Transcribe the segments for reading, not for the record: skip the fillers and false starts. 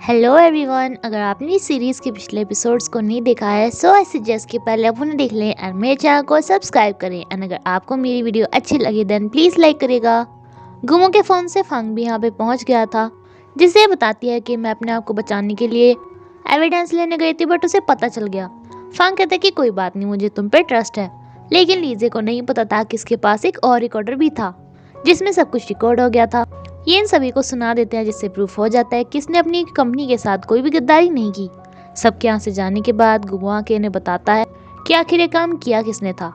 Hello everyone, अगर आपने इस सीरीज़ के पिछले एपिसोड्स को नहीं देखा है सो आई सजेस्ट कि पहले आप उन्हें देख लें और मेरे चैनल को सब्सक्राइब करें। और अगर आपको मेरी वीडियो अच्छी लगी देन प्लीज़ लाइक करेगा। गुमो के फ़ोन से फंग भी यहाँ पे पहुँच गया था, जिससे ये बताती है कि मैं अपने आप को बचाने के लिए एविडेंस लेने गई थी बट उसे पता चल गया। फंग कहता है कि कोई बात नहीं, मुझे तुम पे ट्रस्ट है। लेकिन लीजे को नहीं पता था कि इसके पास एक और रिकॉर्डर भी था जिसमें सब कुछ रिकॉर्ड हो गया था। ये इन सभी को सुना देते हैं, जिससे प्रूफ हो जाता है कि इसने अपनी कंपनी के साथ कोई भी गद्दारी नहीं की। सबके यहाँ से जाने के बाद गुमो आके इन्हें बताता है कि आखिर ये काम किया किसने था।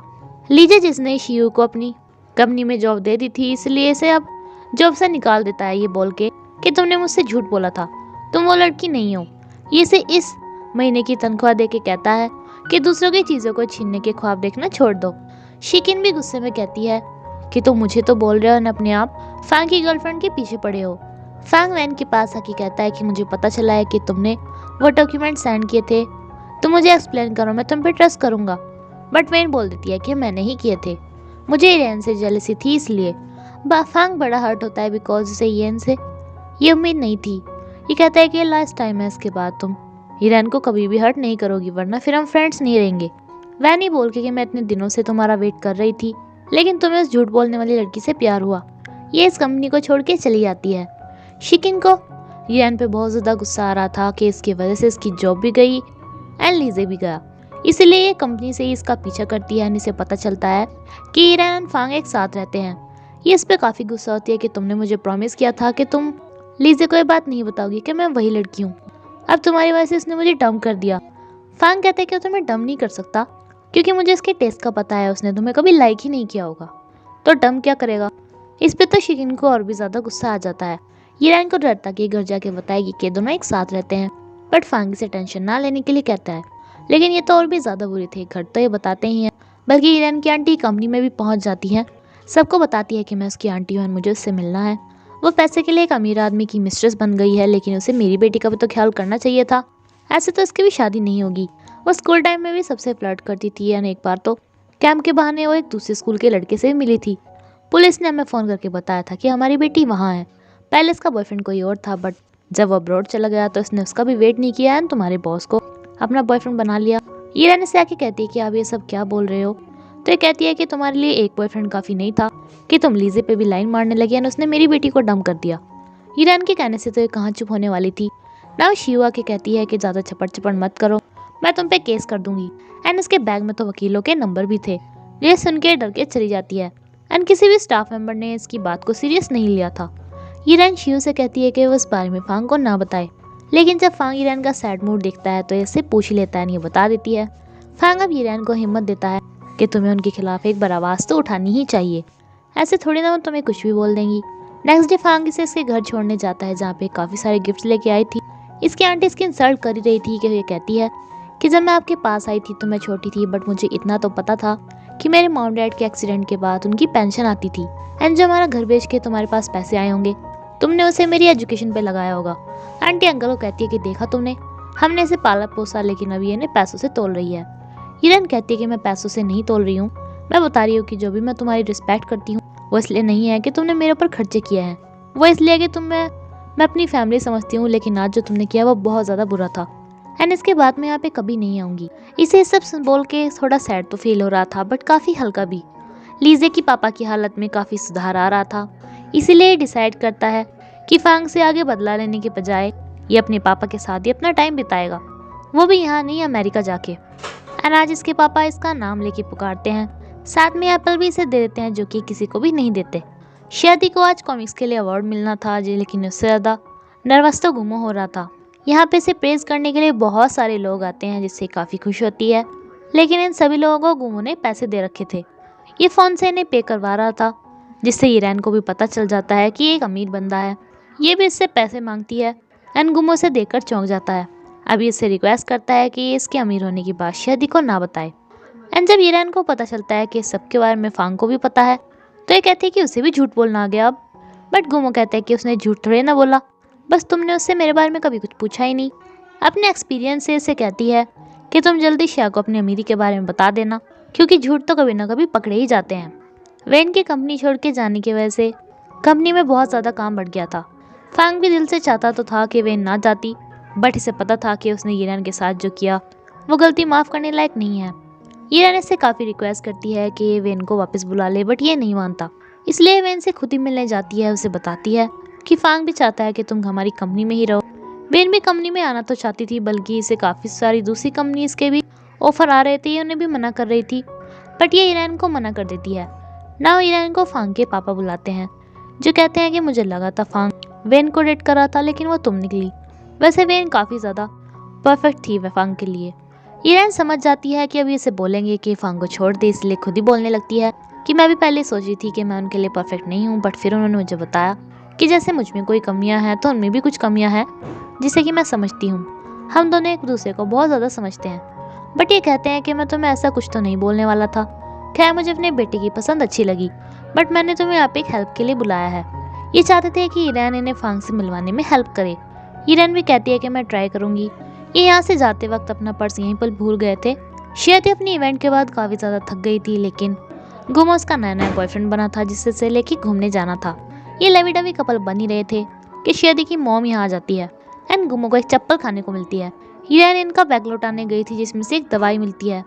लीजे जिसने शियू को अपनी कंपनी में जॉब दे दी थी, इसलिए इसे अब जॉब से निकाल देता है ये बोल के कि तुमने मुझसे झूठ बोला था, तुम वो लड़की नहीं हो। ये इसे इस महीने की तनख्वाह दे के कहता है कि दूसरों की चीज़ों को छीनने के ख्वाब देखना छोड़ दो। शिकिन भी गुस्से में कहती है कि तुम मुझे तो बोल रहे हो न अपने आप फैंग की गर्लफ्रेंड के पीछे पड़े हो। फैंग वैन के पास आके कहता है कि मुझे पता चला है कि तुमने वो डॉक्यूमेंट सेंड किए थे, तुम मुझे एक्सप्लेन करो, मैं तुम पे ट्रस्ट करूंगा। बट वैन बोल देती है कि मैंने ही किए थे, मुझे येन से जेलसी थी इसलिए। फैंग बड़ा हर्ट होता है बिकॉज उसे येन से ये उम्मीद नहीं थी। ये कहता है कि लास्ट टाइम है, इसके बाद तुम येन को कभी भी हर्ट नहीं करोगी वरना फिर हम फ्रेंड्स नहीं रहेंगे। वैन ही बोल के कि मैं इतने दिनों से तुम्हारा वेट कर रही थी लेकिन तुम्हें उस झूठ बोलने वाली लड़की से प्यार हुआ। ये इस कंपनी को छोड़ के चली जाती है। शिकिन को येन पे बहुत ज़्यादा गुस्सा आ रहा था कि इसकी वजह से इसकी जॉब भी गई एंड लीजे भी गया, इसलिए ये कंपनी से ही इसका पीछा करती है। इसे पता चलता है कि येन और फांग एक साथ रहते हैं। ये इस पे काफ़ी गुस्सा होती है कि तुमने मुझे प्रॉमिस किया था कि तुम लीजे को ये बात नहीं बताओगी कि मैं वही लड़की हूँ, अब तुम्हारी वजह से इसने मुझे डंप कर दिया। फांग कहते हैं कि वो तुम्हें डंप नहीं कर सकता क्योंकि मुझे इसके टेस्ट का पता है, उसने तुम्हें कभी लाइक ही नहीं किया होगा, तो डंप क्या करेगा। इस पे तो शिकिन को और भी ज़्यादा गुस्सा आ जाता है। येन को डरता कि घर जाके बताएगी कि दोनों एक साथ रहते हैं, बट फांग से टेंशन ना लेने के लिए कहता है। लेकिन ये तो और भी ज़्यादा बुरी थी, घर तो ये बताते ही हैं बल्कि येन की आंटी कंपनी में भी पहुंच जाती हैं, सबको बताती है कि मैं उसकी आंटी हूँ, मुझे उससे मिलना है। वो पैसे के लिए एक अमीर आदमी की मिस्ट्रेस बन गई है, लेकिन उसे मेरी बेटी का भी तो ख्याल करना चाहिए था, ऐसे तो इसकी भी शादी नहीं होगी। वो स्कूल टाइम में भी सबसे फ्लर्ट करती थी एंड एक बार तो कैंप के बहाने वो एक दूसरे स्कूल के लड़के से भी मिली थी। पुलिस ने हमें फ़ोन करके बताया था कि हमारी बेटी वहाँ है। पहले इसका बॉयफ्रेंड कोई और था बट जब वो अब्रॉड चला गया तो इसने उसका भी वेट नहीं किया एंड तुम्हारे बॉस को अपना बॉयफ्रेंड बना लिया। ये रहने से आके कहती है कि आप ये सब क्या बोल रहे हो, तो ये कहती है कि तुम्हारे लिए एक बॉयफ्रेंड काफ़ी नहीं था कि तुम लीजे पे भी लाइन मारने लगी एंड उसने मेरी बेटी को डंप कर दिया। हीरान के कहने से तो ये कहाँ चुप होने वाली थी। नाउ शिव आके कहती है कि ज़्यादा चपड़ चपड़ मत करो, मैं तुम पे केस कर दूंगी। एंड उसके बैग में तो वकीलों के नंबर भी थे। ये सुन के डर के चली जाती है एंड किसी भी स्टाफ मेंबर ने इसकी बात को सीरियस नहीं लिया था। ईरान शिव से कहती है कि वो इस बारे में फांग को ना बताए, लेकिन जब फांग ईरान का सैड मूड देखता है तो इससे पूछ ही लेता है, ये बता देती है। फांग अब ईरान को हिम्मत देता है कि तुम्हें उनके खिलाफ एक बार आवाज़ तो उठानी ही चाहिए, ऐसे थोड़ी ना वो तुम्हें कुछ भी बोल देंगी। नेक्स्ट डे फांग इसे इसके घर छोड़ने जाता है जहाँ पे काफ़ी सारे गिफ्ट्स लेके आई थी। इसकी आंटी इसकी इंसल्ट कर ही रही थी कि ये कहती है कि जब मैं आपके पास आई थी तो मैं छोटी थी बट मुझे इतना तो पता था कि मेरे मॉम डैड के एक्सीडेंट के बाद उनकी पेंशन आती थी एंड जो हमारा घर बेच के तुम्हारे पास पैसे आए होंगे तुमने उसे मेरी एजुकेशन पे लगाया होगा। आंटी अंकल को कहती है कि देखा तुमने, हमने इसे पाला पोसा लेकिन अभी इन्हें पैसों से तोल रही है। हिरन कहती है कि मैं पैसों से नहीं तोल रही हूँ, मैं बता रही हूँ कि जो भी मैं तुम्हारी रिस्पेक्ट करती हूँ वो इसलिए नहीं है कि तुमने मेरे ऊपर खर्चे किए हैं, वो इसलिए कि मैं अपनी फैमिली समझती हूँ, लेकिन आज जो तुमने किया वो बहुत ज़्यादा बुरा था एंड इसके बाद मैं यहाँ पे कभी नहीं आऊँगी। इसे सब बोल के थोड़ा सैड तो फील हो रहा था बट काफ़ी हल्का भी। लीजे की पापा की हालत में काफ़ी सुधार आ रहा था, इसीलिए डिसाइड करता है कि फांग से आगे बदला लेने के बजाय ये अपने पापा के साथ ही अपना टाइम बिताएगा, वो भी यहाँ नहीं अमेरिका जाके। एंड आज इसके पापा इसका नाम लेके पुकारते हैं, साथ में एप्पल भी इसे दे देते हैं जो कि किसी को भी नहीं देते। शादी को आज कॉमिक्स के लिए अवार्ड मिलना था जी, लेकिन उससे ज़्यादा नर्वस तो गुमो हो रहा था। यहाँ पे इसे प्रेज करने के लिए बहुत सारे लोग आते हैं जिससे काफ़ी खुश होती है, लेकिन इन सभी लोगों को गुमो ने पैसे दे रखे थे। ये फ़ोन से इन्हें पे करवा रहा था, जिससे ईरान को भी पता चल जाता है कि एक अमीर बंदा है। ये भी इससे पैसे मांगती है एंड गुमो से देखकर चौंक जाता है। अभी इससे रिक्वेस्ट करता है कि ये इसके अमीर होने की बात शादी को ना बताए। एंड जब ईरान को पता चलता है कि सबके बारे में फांग को भी पता है तो ये कहती है कि उसे भी झूठ बोलना आ गया अब। बट गुमो कहता है कि उसने झूठ थोड़े ना बोला, बस तुमने उससे मेरे बारे में कभी कुछ पूछा ही नहीं। अपने एक्सपीरियंस से इसे कहती है कि तुम जल्दी शाह को अपनी अमीरी के बारे में बता देना, क्योंकि झूठ तो कभी ना कभी पकड़े ही जाते हैं। वेन की कंपनी छोड़ के जाने की वजह से कंपनी में बहुत ज़्यादा काम बढ़ गया था। फांग भी दिल से चाहता तो था कि वेन ना जाती, बट इसे पता था कि उसने यीरान के साथ जो किया वो गलती माफ़ करने लायक नहीं है। यीरान इससे काफ़ी रिक्वेस्ट करती है कि ये वेन को वापस बुला ले, बट ये नहीं मानता। इसलिए वेन से खुद ही मिलने जाती है। उसे बताती है कि फांग भी चाहता है कि तुम हमारी कंपनी में ही रहो। वेन भी कंपनी में आना तो चाहती थी, बल्कि इसे काफ़ी सारी दूसरी कंपनीज के भी ऑफर आ रहे थे, ये उन्हें भी मना कर रही थी, बट ये ईरान को मना कर देती है। ना ईरान को फांग के पापा बुलाते हैं, जो कहते हैं कि मुझे लगा था फांग वेन को डेट कर रहा था, लेकिन वो तुम निकली। वैसे वेन काफ़ी ज़्यादा परफेक्ट थी फांग के लिए। ईरान समझ जाती है कि अभी इसे बोलेंगे कि फांग को छोड़ दे, इसलिए खुद ही बोलने लगती है कि मैं भी पहले सोच रही थी कि मैं उनके लिए परफेक्ट नहीं हूँ, बट फिर उन्होंने मुझे बताया कि जैसे मुझ में कोई कमियाँ हैं तो उनमें भी कुछ कमियाँ हैं, जिसे कि मैं समझती हूँ। हम दोनों एक दूसरे को बहुत ज़्यादा समझते हैं। बट ये कहते हैं कि मैं तुम्हें ऐसा कुछ तो नहीं बोलने वाला था। खैर, मुझे अपने बेटे की पसंद अच्छी लगी, बट मैंने तुम्हें यहाँ पे एक हेल्प के लिए बुलाया है। ये चाहते थे कि ईरान इन्हें फांग से मिलवाने में हेल्प करे। ईरान भी कहती है कि मैं ट्राई करूंगी। ये यहाँ से जाते वक्त अपना पर्स यहीं पर भूल गए थे। शियादी अपनी इवेंट के बाद काफ़ी ज़्यादा थक गई थी, लेकिन गुमो उसका नया नया बॉयफ्रेंड बना था, जिससे लेके घूमने जाना था। ये लवी डवी कपल बन ही रहे थे कि शियादी की मॉम यहाँ आ जाती है एंड गुमो को एक चप्पल खाने को मिलती है। ईरान इनका बैग लौटाने गई थी, जिसमें से एक दवाई मिलती है।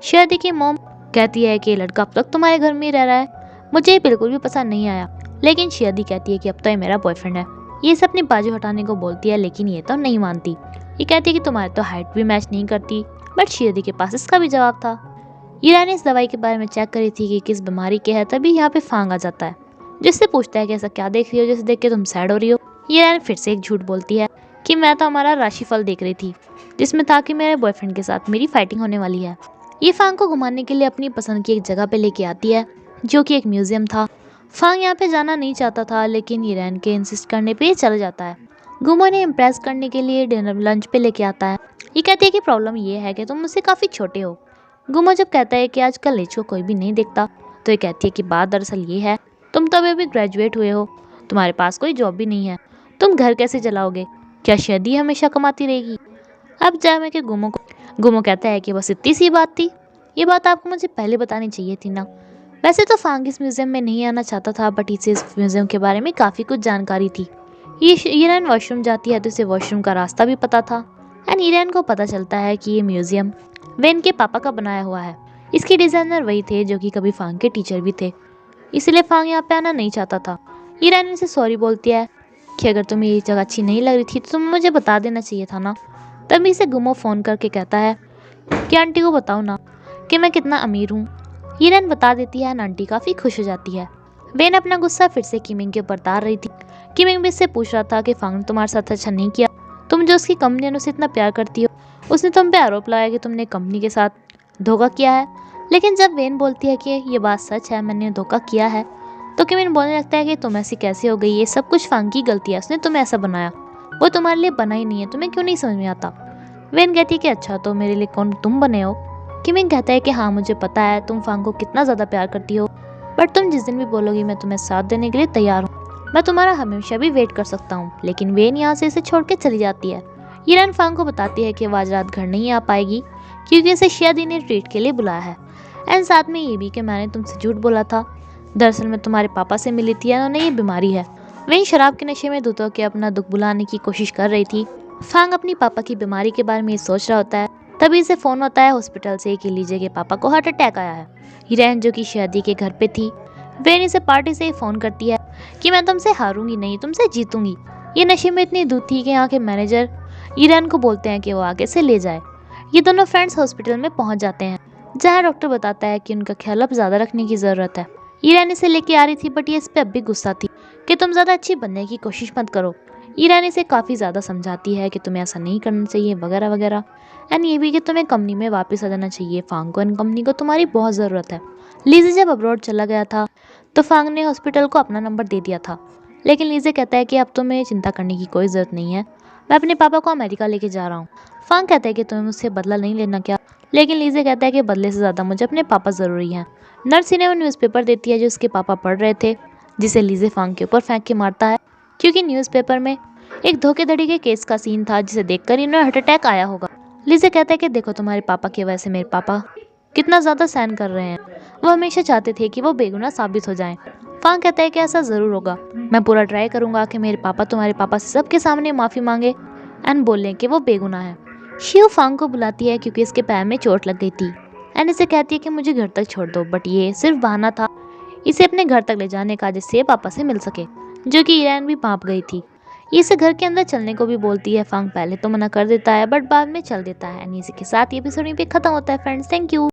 शियादी की मॉम कहती है कि लड़का अब तक तुम्हारे घर में ही रह रहा है, मुझे ये बिल्कुल भी पसंद नहीं आया। लेकिन शियादी कहती है कि अब तो ये मेरा बॉयफ्रेंड है। ये इसे अपनी बाजू हटाने को बोलती है, लेकिन ये तो नहीं मानती। ये कहती है कि तुम्हारे तो हाइट भी मैच नहीं करती, बट शियादी के पास इसका भी जवाब था। ईरान इस दवाई के बारे में चेक करी थी कि किस बीमारी के है, तभी यहाँ पे फांग आ जाता है, जिससे पूछता है कि ऐसा क्या देख रही हो जैसे देख के तुम सैड हो रही हो। ईरान फिर से एक झूठ बोलती है कि मैं तो हमारा राशिफल देख रही थी, जिसमें था कि मेरे बॉयफ्रेंड के साथ मेरी फाइटिंग होने वाली है। ये फांग को घुमाने के लिए अपनी पसंद की एक जगह पे लेके आती है, जो कि एक म्यूजियम था। फांग यहाँ पे जाना नहीं चाहता था, लेकिन ईरान के इंसिस्ट करने पे चला जाता है। गुमो ने इम्प्रेस करने के लिए डिनर लंच पे लेके आता है। ये कहती है कि प्रॉब्लम ये है कि तुम मुझसे काफ़ी छोटे हो। गुमो जब कहता है कि आजकल एज को कोई भी नहीं देखता, तो ये कहती है कि बात दरअसल ये है, तुम तो अभी ग्रेजुएट हुए हो, तुम्हारे पास कोई जॉब भी नहीं है, तुम घर कैसे चलाओगे? क्या शादी हमेशा कमाती रहेगी? अब जाए कि गुमो कहता है कि बस इतनी सी बात थी, ये बात आपको मुझे पहले बतानी चाहिए थी ना। वैसे तो फांग इस म्यूजियम में नहीं आना चाहता था, बट इसे इस म्यूजियम के बारे में काफ़ी कुछ जानकारी थी। ये ईरान वॉशरूम जाती है तो इसे वॉशरूम का रास्ता भी पता था, एंड ईरान को पता चलता है कि ये म्यूजियम वेन के पापा का बनाया हुआ है। इसके डिज़ाइनर वही थे जो कि कभी फांग के टीचर भी थे, इसलिए फांग यहाँ पे आना नहीं चाहता था। ईरान इसे सॉरी बोलती है कि अगर तुम्हें ये जगह अच्छी नहीं लग रही थी तो तुम्हें मुझे बता देना चाहिए था ना। तभी इसे गुमो फ़ोन करके कहता है कि आंटी को बताओ ना कि मैं कितना अमीर हूँ। ईरान बता देती है, आंटी काफ़ी खुश हो जाती है। वेन अपना गुस्सा फिर से किमिंग के ऊपर तार रही थी। किमिंग भी इससे पूछ रहा था कि फांग ने तुम्हारे साथ अच्छा नहीं किया, तुम जो उसकी कंपनी है उसे इतना प्यार करती हो, उसने तुम पे आरोप लगाया कि तुमने कंपनी के साथ धोखा किया है। लेकिन जब वेन बोलती है कि ये बात सच है, मैंने धोखा किया है, तो किमिंग बोलने लगता है कि तुम ऐसी कैसे हो गई, ये सब कुछ फांग की गलती है, उसने तुम्हें ऐसा बनाया, वो तुम्हारे लिए बना ही नहीं है, तुम्हें क्यों नहीं समझ में आता। वेन कहती है कि अच्छा तो मेरे लिए कौन तुम बने हो। किमिंग कहता है कि हाँ मुझे पता है तुम फांग को कितना ज़्यादा प्यार करती हो, बट तुम जिस दिन भी बोलोगी मैं तुम्हें साथ देने के लिए तैयार हूँ, मैं तुम्हारा हमेशा भी वेट कर सकता हूँ। लेकिन वेन यहाँ से इसे छोड़ के चली जाती है। ईरान फांग को बताती है कि वो आज रात घर नहीं आ पाएगी क्योंकि इसे शियादी ने ट्रीट के लिए बुलाया है, एंड साथ में ये भी कि मैंने तुमसे झूठ बोला था, दरअसल मैं तुम्हारे पापा से मिली थी, उन्हें ये बीमारी है। वेन शराब के नशे में धुत होकर अपना दुख बुलाने की कोशिश कर रही थी। फांग अपनी पापा की बीमारी के बारे में सोच रहा होता है, तभी इसे फ़ोन होता है हॉस्पिटल से कि लीजिए के पापा को हार्ट अटैक आया है। ईरान जो कि शादी के घर पे थी, वेन इसे पार्टी से ही फ़ोन करती है कि मैं तुमसे हारूंगी नहीं, तुमसे जीतूंगी। ये नशे में इतनी दूध थी कि यहाँ के मैनेजर ईरान को बोलते हैं कि वो आगे से ले जाए। ये दोनों फ्रेंड्स हॉस्पिटल में पहुँच जाते हैं, जहाँ डॉक्टर बताता है कि उनका ख्याल अब ज़्यादा रखने की ज़रूरत है। ईरान इसे लेके आ रही थी, बट ये इस पर अब भी गुस्सा थी कि तुम ज़्यादा अच्छी बनने की कोशिश मत करो। ईरान इसे काफ़ी ज़्यादा समझाती है कि तुम्हें ऐसा नहीं करना चाहिए वगैरह वगैरह, एंड ये भी कि तुम्हें कंपनी में वापस आ जाना चाहिए, फांग को एंड कंपनी को तुम्हारी बहुत ज़रूरत है। लीजे जब अब्रॉड चला गया था तो फांग ने हॉस्पिटल को अपना नंबर दे दिया था, लेकिन लीजे कहता है कि अब तुम्हें चिंता करने की कोई ज़रूरत नहीं है, मैं अपने पापा को अमेरिका लेके जा रहा हूँ। फांग कहता है कि तुम्हें मुझसे बदला नहीं लेना क्या, लेकिन लीजे कहता है कि बदले से ज़्यादा मुझे अपने पापा ज़रूरी हैं। नर्स इन्हें वो न्यूज़पेपर देती है जो उसके पापा पढ़ रहे थे, जिसे लीजे फांग के ऊपर फेंक के मारता है, क्योंकि न्यूज़पेपर में एक धोखेधड़ी के केस का सीन था जिसे देखकर इन्हें हार्ट अटैक आया होगा। लीजे कहता है कि देखो तुम्हारे पापा की वजह से मेरे पापा कितना ज़्यादा सहन कर रहे हैं, वो हमेशा चाहते थे कि वो बेगुनाह साबित हो जाएं। फांग कहता है कि ऐसा ज़रूर होगा, मैं पूरा ट्राई करूंगा कि मेरे पापा तुम्हारे पापा से सबके सामने माफ़ी मांगे, एंड बोलें कि वो बेगुनाह है। शिव फांग को बुलाती है क्योंकि इसके पैर में चोट लग गई थी एंड इसे कहती है कि मुझे घर तक छोड़ दो, बट ये सिर्फ बहाना था इसे अपने घर तक ले जाने का जिससे पापा से मिल सके, जो कि ईरान भी भाप गई थी। ये इसे घर के अंदर चलने को भी बोलती है। फांग पहले तो मना कर देता है बट बाद में चल देता है। एंड इसी के साथ ये एपिसोड यहीं पे खत्म होता है फ्रेंड्स। Thank you.